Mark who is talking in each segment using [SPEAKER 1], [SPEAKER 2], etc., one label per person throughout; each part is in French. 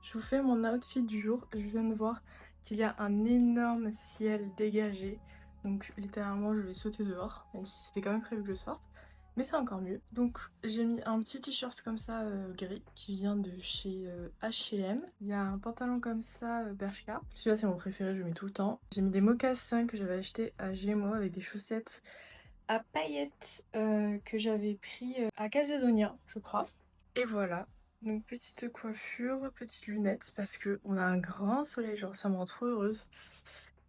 [SPEAKER 1] Je vous fais mon outfit du jour. Je viens de voir qu'il y a un énorme ciel dégagé. Donc littéralement je vais sauter dehors, même si c'était quand même prévu que je sorte. Mais c'est encore mieux. Donc j'ai mis un petit t-shirt comme ça gris qui vient de chez H&M. Il y a un pantalon comme ça Bershka. Celui-là c'est mon préféré, je le mets tout le temps. J'ai mis des mocassins que j'avais achetés à Gémeaux avec des chaussettes à paillettes que j'avais pris à Casedonia, je crois. Et voilà. Donc petite coiffure, petites lunettes parce que on a un grand soleil, genre ça me rend trop heureuse.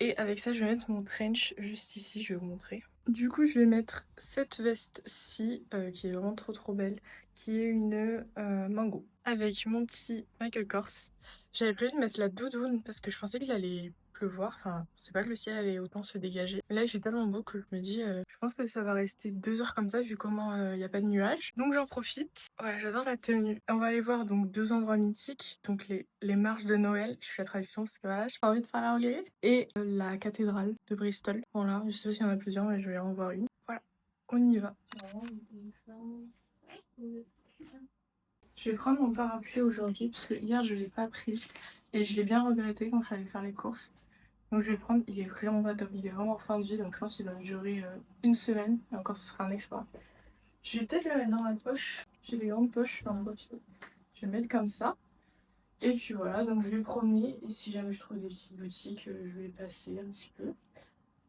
[SPEAKER 1] Et avec ça, je vais mettre mon trench juste ici, je vais vous montrer. Du coup, je vais mettre cette veste-ci, qui est vraiment trop belle, qui est une mango. Avec mon petit Michael Kors. J'avais prévu de mettre la doudoune parce que je pensais qu'il allait pleuvoir. Enfin, c'est pas que le ciel allait autant se dégager. Mais là, il fait tellement beau que je me dis, je pense que ça va rester 2 heures comme ça vu comment il n'y a pas de nuages. Donc j'en profite. Voilà, j'adore la tenue. On va aller voir donc 2 endroits mythiques. Donc les marches de Noël. Je fais la traduction parce que voilà, j'ai pas envie de parler anglais. Et la cathédrale de Bristol. Voilà, je sais pas s'il y en a plusieurs, mais je vais en voir une. Voilà, on y va. Je vais prendre mon parapluie aujourd'hui parce que hier je l'ai pas pris et je l'ai bien regretté quand je suis allée faire les courses. Donc je vais le prendre, il est vraiment pas top, il est vraiment fin de vie donc je pense qu'il va me durer une semaine et encore ce sera un exploit. Je vais peut-être le mettre dans la poche, j'ai des grandes poches dans le papier. Je vais le mettre comme ça et puis voilà, donc je vais promener et si jamais je trouve des petites boutiques, je vais passer un petit peu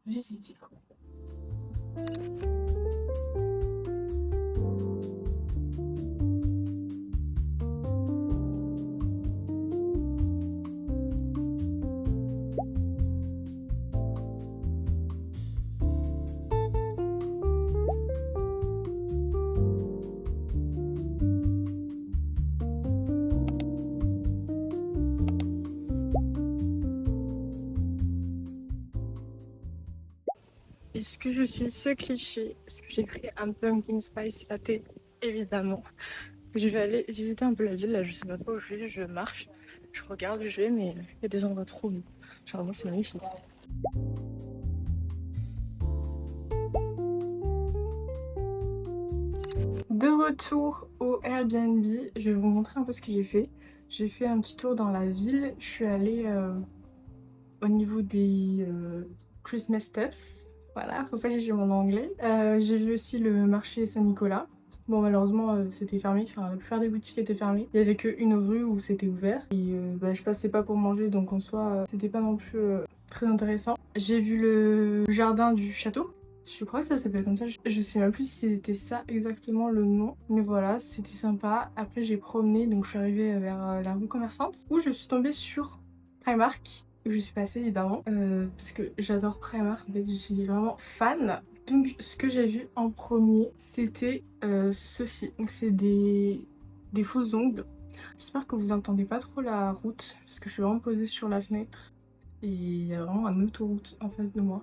[SPEAKER 1] visiter quoi. Est-ce que je suis ce cliché? Est-ce que j'ai pris un pumpkin spice latte? Évidemment. Je vais aller visiter un peu la ville, là je sais pas trop où je vais, je marche, je regarde où je vais, mais il y a des endroits trop beaux. Genre vraiment c'est magnifique. De retour au Airbnb, je vais vous montrer un peu ce que j'ai fait. J'ai fait un petit tour dans la ville, je suis allée au niveau des Christmas Steps. Voilà, faut pas juger mon anglais. J'ai vu aussi le marché Saint-Nicolas. Bon malheureusement c'était fermé, enfin la plupart des boutiques étaient fermées. Il y avait qu'une rue où c'était ouvert. Et je passais pas pour manger donc en soi c'était pas non plus très intéressant. J'ai vu le jardin du château. Je crois que ça s'appelle comme ça. Je sais même plus si c'était ça exactement le nom. Mais voilà, c'était sympa. Après j'ai promené, donc je suis arrivée vers la rue commerçante où je suis tombée sur Primark. Je suis passée évidemment parce que j'adore Primark, en fait je suis vraiment fan. Donc ce que j'ai vu en premier c'était ceci. Donc c'est des faux ongles. J'espère que vous entendez pas trop la route parce que je suis vraiment posée sur la fenêtre et il y a vraiment un autoroute en face de moi.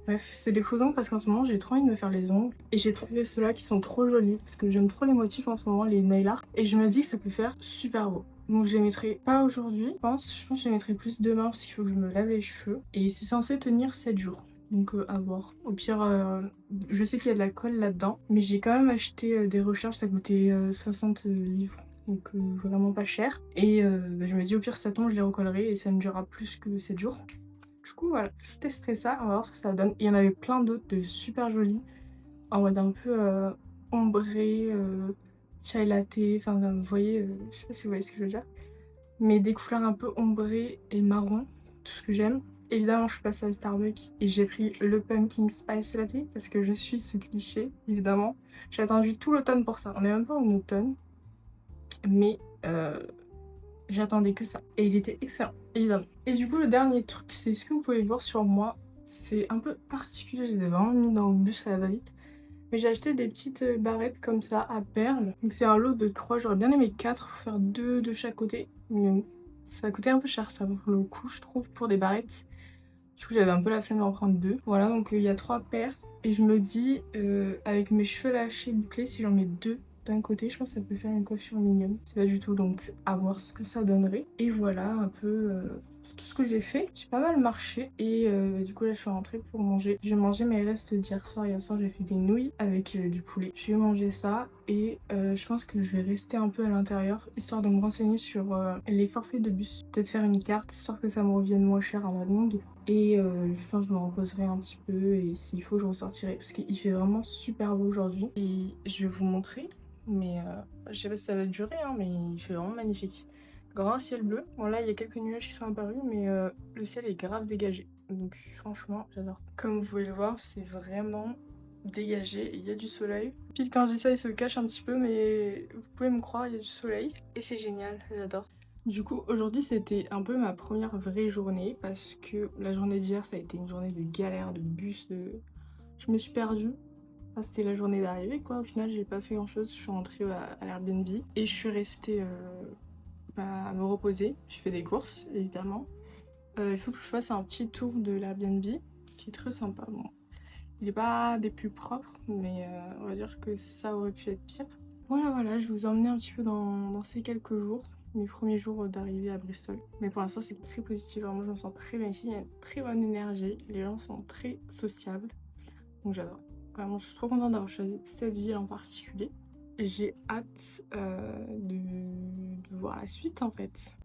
[SPEAKER 1] Bref, c'est des faux ongles parce qu'en ce moment j'ai trop envie de me faire les ongles et j'ai trouvé ceux-là qui sont trop jolis parce que j'aime trop les motifs en ce moment, les nail art, et je me dis que ça peut faire super beau. Donc je les mettrai pas aujourd'hui, je pense que je les mettrai plus demain parce qu'il faut que je me lave les cheveux et c'est censé tenir 7 jours. Donc à voir. Au pire, je sais qu'il y a de la colle là-dedans, mais j'ai quand même acheté des recharges, ça coûtait 60 livres. Donc vraiment pas cher. Et je me dis au pire ça tombe, je les recollerai et ça me durera plus que 7 jours. Du coup voilà, je testerai ça, on va voir ce que ça donne. Il y en avait plein d'autres de super jolis, en mode un peu ombré, chai latte, enfin vous voyez, je sais pas si vous voyez ce que je veux dire. Mais des couleurs un peu ombrées et marron, tout ce que j'aime. Évidemment je suis passée à Starbucks et j'ai pris le pumpkin spice latte parce que je suis ce cliché, évidemment. J'ai attendu tout l'automne pour ça, on est même pas en automne, mais j'attendais que ça. Et il était excellent, évidemment. Et du coup, le dernier truc, c'est ce que vous pouvez voir sur moi. C'est un peu particulier, je les ai vraiment mis dans le bus à la va-vite. Mais j'ai acheté des petites barrettes comme ça à perles. Donc c'est un lot de 3, j'aurais bien aimé 4, pour faire 2 de chaque côté. Mais ça a coûté un peu cher ça pour le coup, je trouve, pour des barrettes. Du coup, j'avais un peu la flemme d'en prendre 2. Voilà, donc il y a 3 paires. Et je me dis, avec mes cheveux lâchés bouclés, si j'en mets 2 d'un côté, je pense que ça peut faire une coiffure mignonne. C'est pas du tout, donc à voir ce que ça donnerait. Et voilà un peu pour tout ce que j'ai fait. J'ai pas mal marché et du coup là je suis rentrée pour manger. J'ai mangé mes restes d'hier soir. Hier soir j'ai fait des nouilles avec du poulet. J'ai mangé ça et je pense que je vais rester un peu à l'intérieur histoire de me renseigner sur les forfaits de bus. Peut-être faire une carte histoire que ça me revienne moins cher à la longue. Et je pense que je me reposerai un petit peu et s'il faut je ressortirai parce qu'il fait vraiment super beau aujourd'hui. Et je vais vous montrer, mais je sais pas si ça va durer hein, mais il fait vraiment magnifique. Grand ciel bleu. Bon là il y a quelques nuages qui sont apparus mais le ciel est grave dégagé. Donc franchement j'adore. Comme vous pouvez le voir c'est vraiment dégagé et il y a du soleil. Pile quand je dis ça il se cache un petit peu mais vous pouvez me croire il y a du soleil. Et c'est génial, j'adore. Du coup, aujourd'hui, c'était un peu ma première vraie journée parce que la journée d'hier, ça a été une journée de galère, de bus, de... Je me suis perdue. Enfin, c'était la journée d'arrivée, quoi. Au final, j'ai pas fait grand-chose. Je suis rentrée à l'Airbnb et je suis restée à me reposer. J'ai fait des courses, évidemment. Il faut que je fasse un petit tour de l'Airbnb qui est très sympa. Bon, il est pas des plus propres, mais on va dire que ça aurait pu être pire. Voilà, je vous ai emmené un petit peu dans ces quelques jours, mes premiers jours d'arrivée à Bristol. Mais pour l'instant, c'est très positif. Moi, je me sens très bien ici. Il y a une très bonne énergie. Les gens sont très sociables. Donc, j'adore. Vraiment, je suis trop contente d'avoir choisi cette ville en particulier. J'ai hâte de voir la suite, en fait.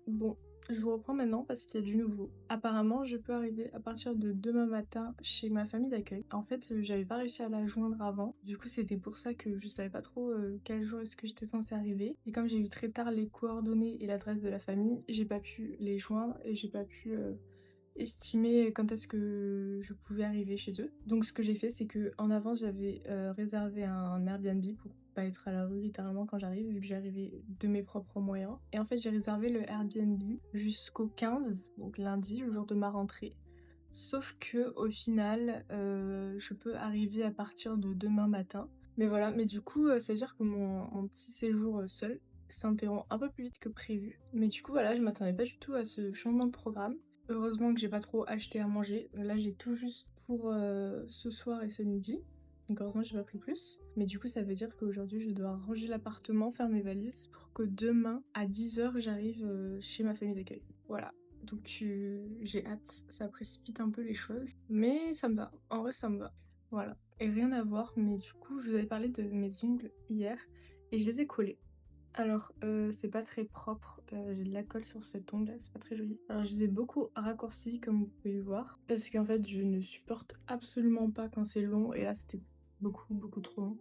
[SPEAKER 1] Bon, je vous reprends maintenant parce qu'il y a du nouveau. Apparemment, je peux arriver à partir de demain matin chez ma famille d'accueil. En fait, j'avais pas réussi à la joindre avant. Du coup, c'était pour ça que je savais pas trop quel jour est-ce que j'étais censée arriver. Et comme j'ai eu très tard les coordonnées et l'adresse de la famille, j'ai pas pu les joindre et j'ai pas pu estimer quand est-ce que je pouvais arriver chez eux. Donc ce que j'ai fait, c'est que en avance, j'avais réservé un Airbnb pour pas être à la rue littéralement quand j'arrive, vu que j'arrivais de mes propres moyens. Et en fait, j'ai réservé le Airbnb jusqu'au 15, donc lundi, le jour de ma rentrée. Sauf que au final, je peux arriver à partir de demain matin. Mais voilà, mais du coup, ça veut dire que mon petit séjour seul s'interrompt un peu plus vite que prévu. Mais du coup, voilà, je m'attendais pas du tout à ce changement de programme. Heureusement que j'ai pas trop acheté à manger. Là, j'ai tout juste pour ce soir et ce midi. Donc heureusement, j'ai pas pris plus. Mais du coup, ça veut dire qu'aujourd'hui, je dois ranger l'appartement, faire mes valises pour que demain, à 10 h, j'arrive chez ma famille d'accueil. Voilà. Donc j'ai hâte, ça précipite un peu les choses. Mais ça me va. En vrai, ça me va. Voilà. Et rien à voir, mais du coup, je vous avais parlé de mes ongles hier et je les ai collés. Alors, c'est pas très propre, j'ai de la colle sur cet ongle, c'est pas très joli. Alors je les ai beaucoup raccourcis comme vous pouvez le voir, parce qu'en fait je ne supporte absolument pas quand c'est long, et là c'était beaucoup trop long.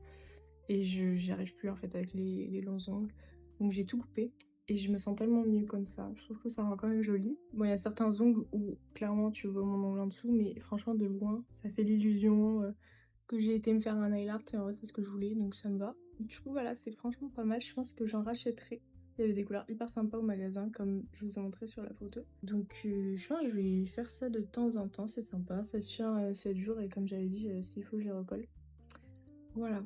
[SPEAKER 1] Et j'y arrive plus en fait avec les longs ongles. Donc j'ai tout coupé, et je me sens tellement mieux comme ça. Je trouve que ça rend quand même joli. Bon, il y a certains ongles où clairement tu vois mon ongle en dessous, mais franchement de loin, ça fait l'illusion que j'ai été me faire un nail art, et en vrai c'est ce que je voulais, donc ça me va. Du coup voilà, c'est franchement pas mal, je pense que j'en rachèterai. Il y avait des couleurs hyper sympas au magasin, comme je vous ai montré sur la photo. Donc je pense que je vais faire ça de temps en temps, c'est sympa. Ça tient 7 jours et comme j'avais dit, s'il faut je les recolle. Voilà.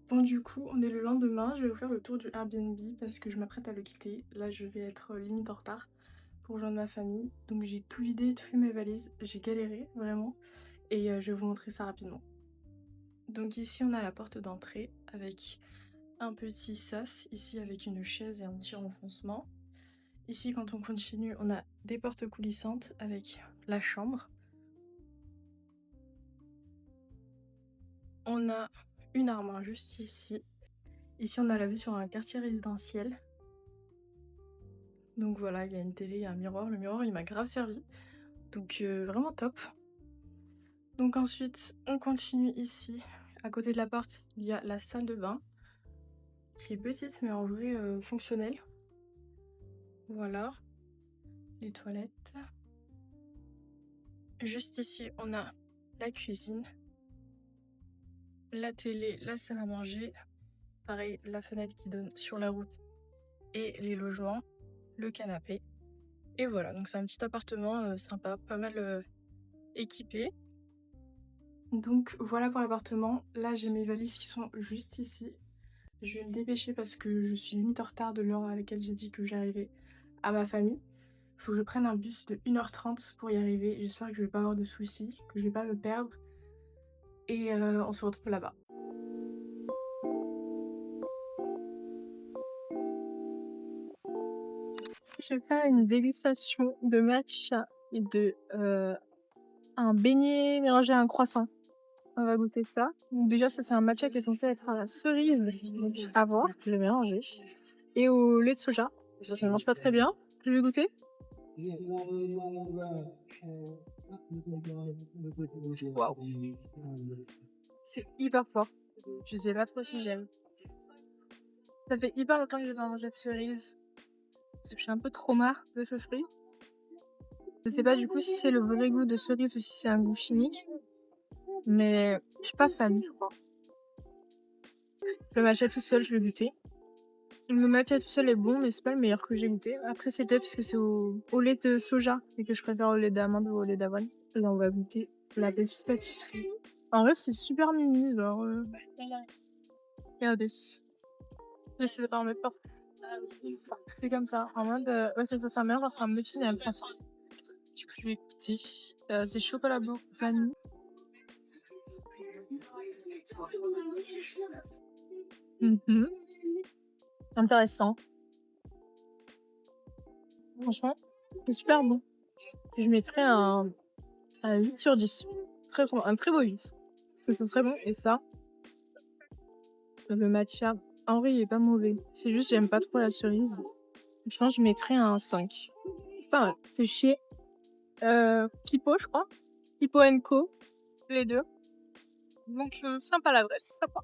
[SPEAKER 1] Bon du coup, on est le lendemain, je vais vous faire le tour du Airbnb parce que je m'apprête à le quitter. Là je vais être limite en retard pour rejoindre ma famille. Donc j'ai tout vidé, tout fait mes valises, j'ai galéré vraiment. Et je vais vous montrer ça rapidement. Donc ici on a la porte d'entrée avec un petit sas, ici avec une chaise et un petit renfoncement. Ici quand on continue on a des portes coulissantes avec la chambre. On a une armoire juste ici. Ici on a la vue sur un quartier résidentiel. Donc voilà, il y a une télé, il y a un miroir. Le miroir il m'a grave servi. Donc vraiment top. Donc ensuite on continue ici. À côté de la porte il y a la salle de bain qui est petite mais en vrai fonctionnelle. Voilà, les toilettes. Juste ici, on a la cuisine, la télé, la salle à manger. Pareil, la fenêtre qui donne sur la route et les logements, le canapé. Et voilà, donc c'est un petit appartement sympa, pas mal équipé. Donc voilà pour l'appartement. Là, j'ai mes valises qui sont juste ici. Je vais me dépêcher parce que je suis limite en retard de l'heure à laquelle j'ai dit que j'arrivais à ma famille. Faut que je prenne un bus de 1h30 pour y arriver. J'espère que je vais pas avoir de soucis, que je vais pas me perdre. Et on se retrouve là-bas. Je vais faire une dégustation de matcha et de un beignet mélangé à un croissant. On va goûter ça. Donc déjà, ça c'est un matcha qui est censé être à la cerise, donc à voir, je vais mélanger. Et au lait de soja. Ça se mélange pas très bien. Je vais goûter. Waouh. C'est hyper fort. Je sais pas trop si j'aime. Ça fait hyper longtemps que j'ai pas mangé de cerise. Parce que je suis un peu trauma de ce fruit. Je sais pas du coup si c'est le vrai goût de cerise ou si c'est un goût chimique. Mais je suis pas fan, je crois. Le matcha tout seul, je vais goûter. Le matcha tout seul est bon, mais c'est pas le meilleur que j'ai goûté. Après, c'est peut-être parce que c'est au lait de soja et que je préfère au lait d'amande ou au lait d'avoine. Et on va goûter la petite pâtisserie. En vrai, c'est super mini, genre. Regardez. J'essaie de pas en mettre partout. C'est comme ça. En mode. Ouais, c'est ça, sa mère va faire un muffin et un croissant. Du coup, je vais goûter. C'est chocolat blanc vanille. Intéressant. Franchement, c'est super bon. Je mettrais un 8 sur 10. Très bon, un très beau 8. C'est très bon. Et ça, le matcha, en vrai, il est pas mauvais. C'est juste, j'aime pas trop la cerise. Je pense que je mettrais un 5. C'est pas mal. C'est chez Pipo, je crois. Pipo & Co. Les deux. Donc, sympa la vraie, c'est sympa.